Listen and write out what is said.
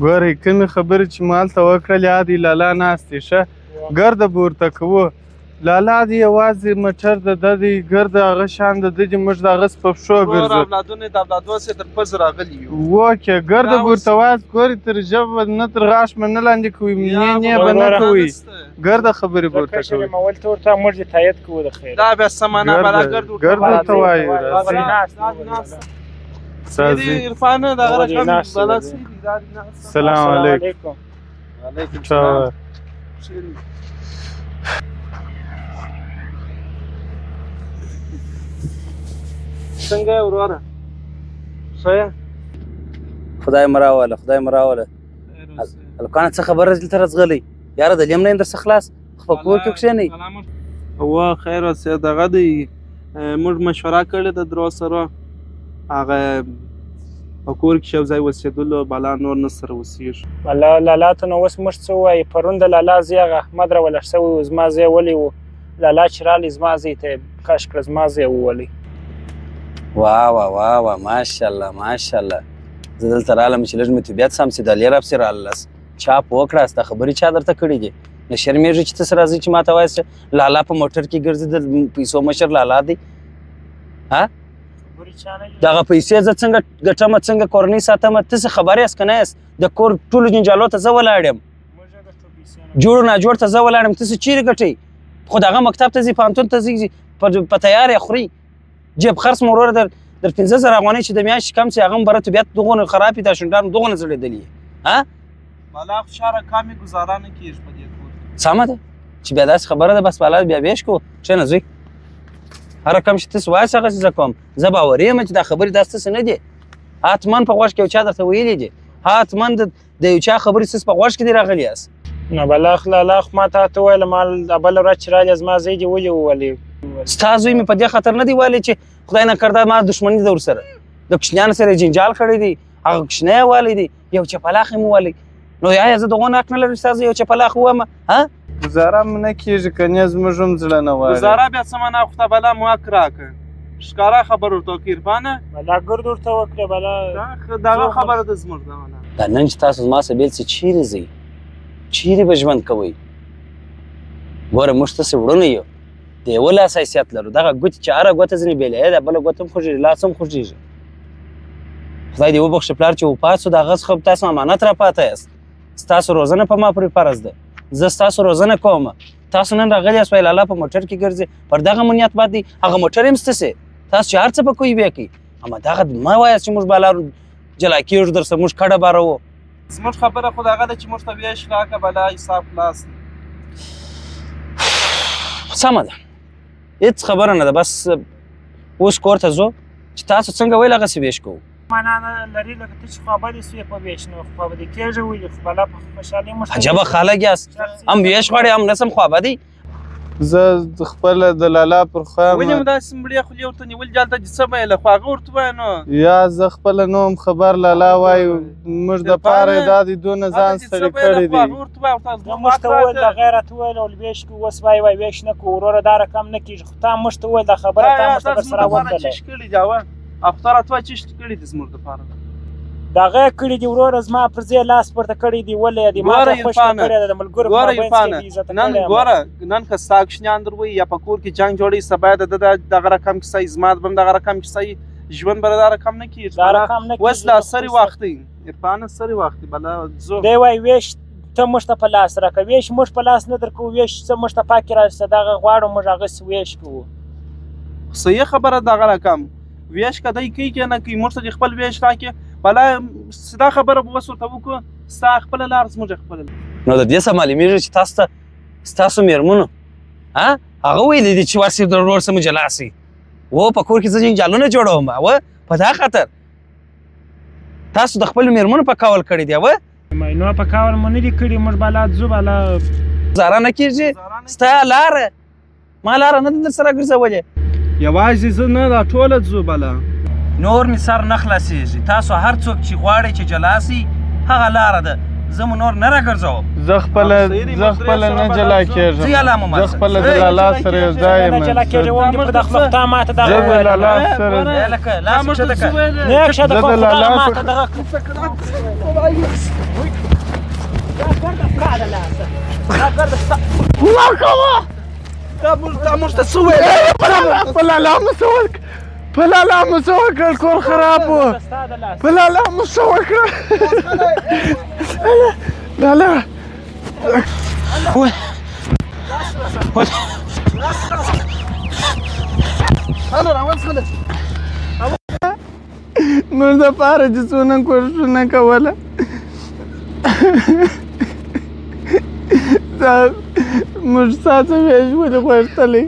ګورئ کومې خبرې چې ما هلته وکړلې هغه دې لالا ناست دی ښه ګرده به ورته کوو لالا دې یوازې موټر د ده دی ګرده هغه شان د ده دي موږ د هغه په پښو ګرځو اولادونه یې د اولادو سې تر پزه راغلي یو اوکې ګرده به ورته وایاست ګورئ تر ژبه نه تر غاښ به نه لاندې کوئ نه به نه کوئ ګرده خبرې به ورته کوئ موږ دې تایید کوو د خیر دا بیا سمانه بلا ګرد ورته وایو سازي عرفان دغه رقم بلا سي السلام علیکم وعلیکم السلام څنګه یې وروره ښه یې خدای مو راوله خدای مو راوله هلکانه څه خبره دلته راځغلی یاره د لیم نه یم درڅه خلاص په کور کې کښېنئ هو خیر اوسې دغه دی موږ مشوره کړې ده درو سره هغه په کور کې یو ځای اوسېدلو بلا نور نه سره اوسېږي لالا ته نو اوس موږ څه ووایي پرون د لالا زوی هغه احمد راولښ شوی و زما زوی ولی و لالا چې رالی زما زوی ته یې کش کړه زما زوی وولی واه واه واه واه ماشاءالله ماشاءالله زه دلته رالم چې لږ مې طبیعت سم سي دلې راپسې راللاست چا په وکړاست دا خبرې چا درته کړي دي نه شرمېږي چې تاسې راځئ چې ما ته وایاست لالا په موټر کې ګرځي د پیسو مشر لالا دی ها دغه پیسې زه څنګه ګټم څنګه کورنۍ ساتم تاسې خبر یاست که نه یاست د کور ټولو جنجالو ته زه ولاړ یم جوړ ناجوړ ته زه ولاړ یم تاسې چیرې ګټئ خو دغه مکتب ته ځي پوهنتون ته ځي په تیار یې خوري جیب خرڅ مو وروره در 15,000 افغانۍ چې د میاشتې کم سي هغه هم بره طبیعت دغونه خراب وي دا شونډان دغونه زړېدلي ها بالا خوشحاله کامې ګزاره نه کېږي په دې کور سمه ده چې بیا داسې خبره ده بس بالا بیا بیش کوو کښېنه زوی هر رقم چې تاسې وایاست هغسې زه کوم زه باوري یم چې دا خبرې داسې تاسې نه دي حتما په غوږ کې یو چا درته ویلي دي حتما د یو چا خبرې ستاسې په غوږ کې دي راغلي یاست نو بلا لالا خو ما ته وویل ما بله ورځ چې رالی زما زوی دې ولې وولي ستا زوی مې په دې خاطر نه دی والی چې خدای نه کرده ما دښمني ده ورسره د کوچنیانو سره یې جنجال کړی دی هغه کوچنی یې والی دی یو چپلاخ یې مو والی نو یا زه دغونه حق نه لرم چې ستا زه یو چپلاخ ووم ها ګزاره م نه کېږي که نه زموږ هم زړه نه غواړي ګزاره بیا څه معنا خو ته بلا مواک راکړه ښکاره خبر ورته وکړې عرفانه بلا ګرد ورته وکړې بلا دغه خبره ده زموږ ده بلا دا نن چې تاسو زما سره بېل سئ چیرې ځئ چیرې به ژوند کوئ ګوره موږ تاسې وړونه یو د یوه لاس حیثیت لرو دغه ګوتې چې هره ګوته ځینې بېلوي دا بله ګوته هم خوږېږي لاس هم خوږېږي خدای دې وبخښي پلار چې وفات شو د هغه څخه تاسو امانت راپاته یاست ستاسو روزنه په ما پورې فرض ده زه ستاسو روزنه کوم تاسو نن راغلي یاست وایي لالا په موټر کې ګرځي پر دغه منیت باندې هغه موټر هم ستاسې تاسو چې هر څه به کوئ بیا کوئ اما دغه مه وایاست چې موږ بالا جلا کېږو درسره موږ کډه باروو زموږ خبره خو دغه ده چې موږ ته ویش راکړه بلا حساب خلاص سمه ده هېڅ خبره نه ده بس اوس کور ته ځو چې تاسو څنګه ویل هغسې ویش کوو معنا نه لري لکه ته چې خوابدې سوې په ویش نه خوابدې کېږي ولې خو بلا په خوشحالۍ موږ عجبه خلک یاست هم ویش غواړئ هم نسم خوابدی زه خپله د لالا پر خوا ولې مو داسې مړې خولې ورته نیولې جالته چې څه به یې له خو هغه ورته ووایه نو یا زه خپله نوم خبر لالا وایو موږ دپاره یې دا دې دونه ځان ستړي کړی دی موږ ته وویل دغه یې راته وویل ول ویش کوو اوس وایي ویش نه کوو وروره دا رقم نه کېږي خو تا موږ ته وویل دا خبره تا موږ ته درسره وکړله چیش کړي دي اول او خو تا راته وایه چیش کړي دي زموږ دپاره دغه یې کړي دي وروره زما پر ځای لاس پورته کړی دی ولې یې دي ما ته خوش نه کړی ده د ملګرو په مابینځ کې دې عزت نن ګوره نن که ستا کوچنیان در وایي یا په کور کې جنګ جوړوي سبا یې د ده دغه رقم کیسه وي زما به هم دغه رقم کیسه وي ژوند به دا رقم نه کېږي اوس لا سرې وخت دی عرفانه سرې وخت دی بلا ځو دی وایي ویش ته موږ ته په لاس راکړه ویش موږ په لاس نه درکوو ویش څه موږ ته پاکې راشته دغه غواړو موږ هغسې ویش کوو صحیح خبره دغه رقم ویش که دی کوي که نه کوي موږ ته دې خپل ویش راکړي بلا دا خبره به اوس ورته وکړو ستا خپله لار زموږ خپله نو د دې څه معلومېږي چې تاسو ته ستاسو مېرمنو هغه ویلي دي چې ورسې د ورور سره مو جلا سي و په کور کې زه جنجالونه جوړوم و په دا خاطر تاسو د خپلو مېرمنو په کول کړي دي و نو په کول مو نه دي کړي موږ بالا ځو بالا ګزاره نه کېږي ستا لاره ما لاره نه ده در سره ګرځولې یوازې زه نه دا ټوله ځو بلا نور مې سر نه خلاصېږي تاسو هر څوک چې غواړئ چې جلا سي هغه لاره ده زه مو نور نه راګرځوم زه خپله نه جلا کېږم زه خپله د لالا سره یو ځای یم جلا کېږم دې په د خپل تا ماته دغه زه د لالا سره لکه لاس ښکته کړه نه ښکته کړه ما ته دغه ورکوه دا موږ ته څه ویل په لالا مو څه وکړه په لالا مو څه وکړل کور خراب و په لالا مو څه وکړه لالا موږ دپاره چې څونه کوښښونه کوله موږ ستا څه ویش ولې غوښتلی